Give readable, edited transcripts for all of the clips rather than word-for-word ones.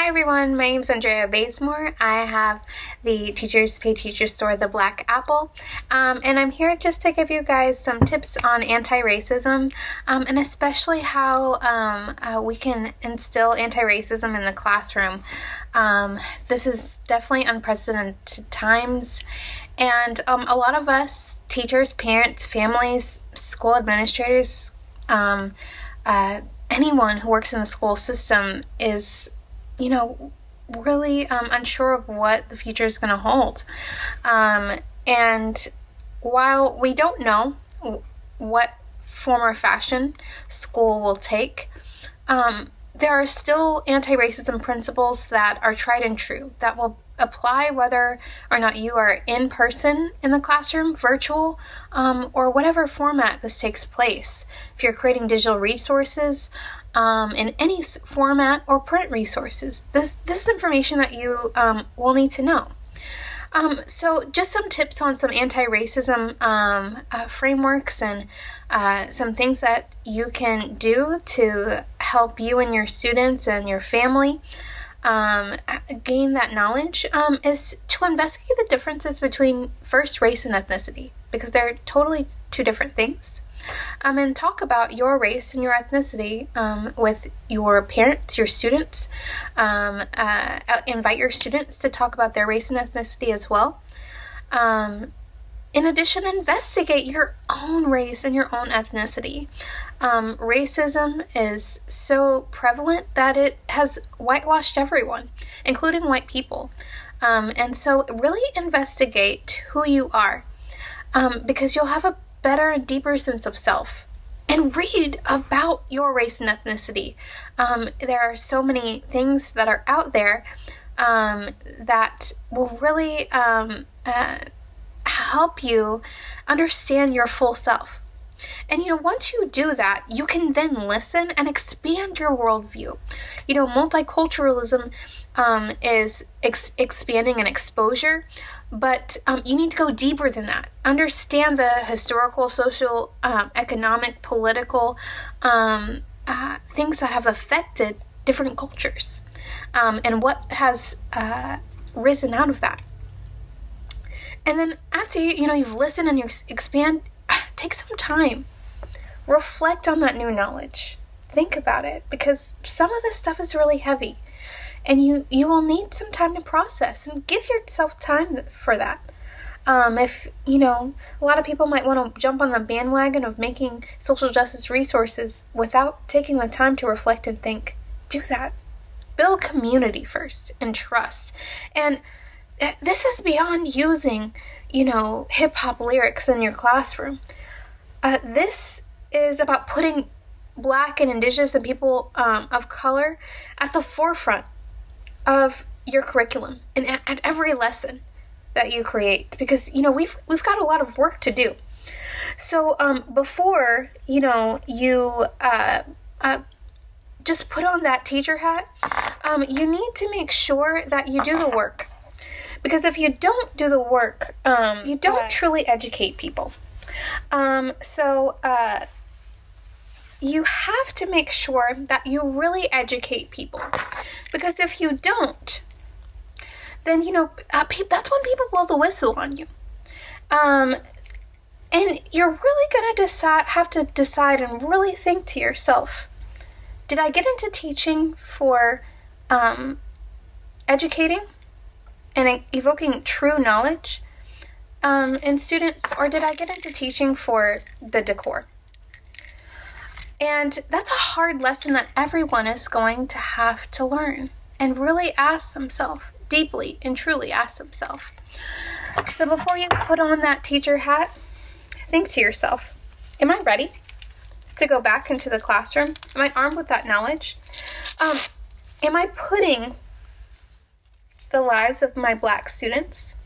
Hi everyone, my name is Andrea Bazemore. I have the Teachers Pay Teacher store, The Black Apple, and I'm here just to give you guys some tips on anti-racism, and especially how we can instill anti-racism in the classroom. This is definitely unprecedented times, and a lot of us, teachers, parents, families, school administrators, anyone who works in the school system is really unsure of what the future is going to hold. And while we don't know what form or fashion school will take, there are still anti-racism principles that are tried and true that will apply whether or not you are in person in the classroom, virtual, or whatever format this takes place. If you're creating digital resources, in any format or print resources, this is information that you will need to know. So just some tips on some anti-racism frameworks and some things that you can do to help you and your students and your family gain that knowledge is to investigate the differences between first race and ethnicity, because they're totally two different things. And talk about your race and your ethnicity with your parents, your students. Invite your students to talk about their race and ethnicity as well. In addition, investigate your own race and your own ethnicity. Racism is so prevalent that it has whitewashed everyone, including white people. And so really investigate who you are, because you'll have a better and deeper sense of self. And read about your race and ethnicity. There are so many things that are out there that will really help you understand your full self. And once you do that, you can then listen and expand your worldview. Multiculturalism is expanding and exposure, but you need to go deeper than that. Understand the historical, social, economic, political things that have affected different cultures, and what has risen out of that. And then after you've listened and you expand, take some time. Reflect on that new knowledge. Think about it, because some of this stuff is really heavy. And you will need some time to process, and give yourself time for that. If, a lot of people might want to jump on the bandwagon of making social justice resources without taking the time to reflect and think. Do that. Build community first and trust. And this is beyond using, hip-hop lyrics in your classroom. This is about putting Black and Indigenous and people of color at the forefront of your curriculum and at every lesson that you create, because we've got a lot of work to do. So before you just put on that teacher hat, you need to make sure that you do the work, because if you don't do the work, you don't truly educate people. So you have to make sure that you really educate people, because if you don't, then that's when people blow the whistle on you, and you're really gonna have to decide and really think to yourself: did I get into teaching for educating and evoking true knowledge in students, or did I get into teaching for the decor? And that's a hard lesson that everyone is going to have to learn and really ask themselves, deeply and truly ask themselves. So before you put on that teacher hat, think to yourself: am I ready to go back into the classroom? Am I armed with that knowledge? Am I putting the lives of my Black students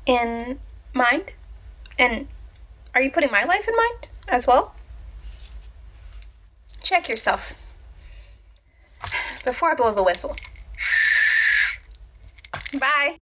in mind? And are you putting my life in mind as well? Check yourself before I blow the whistle. Bye.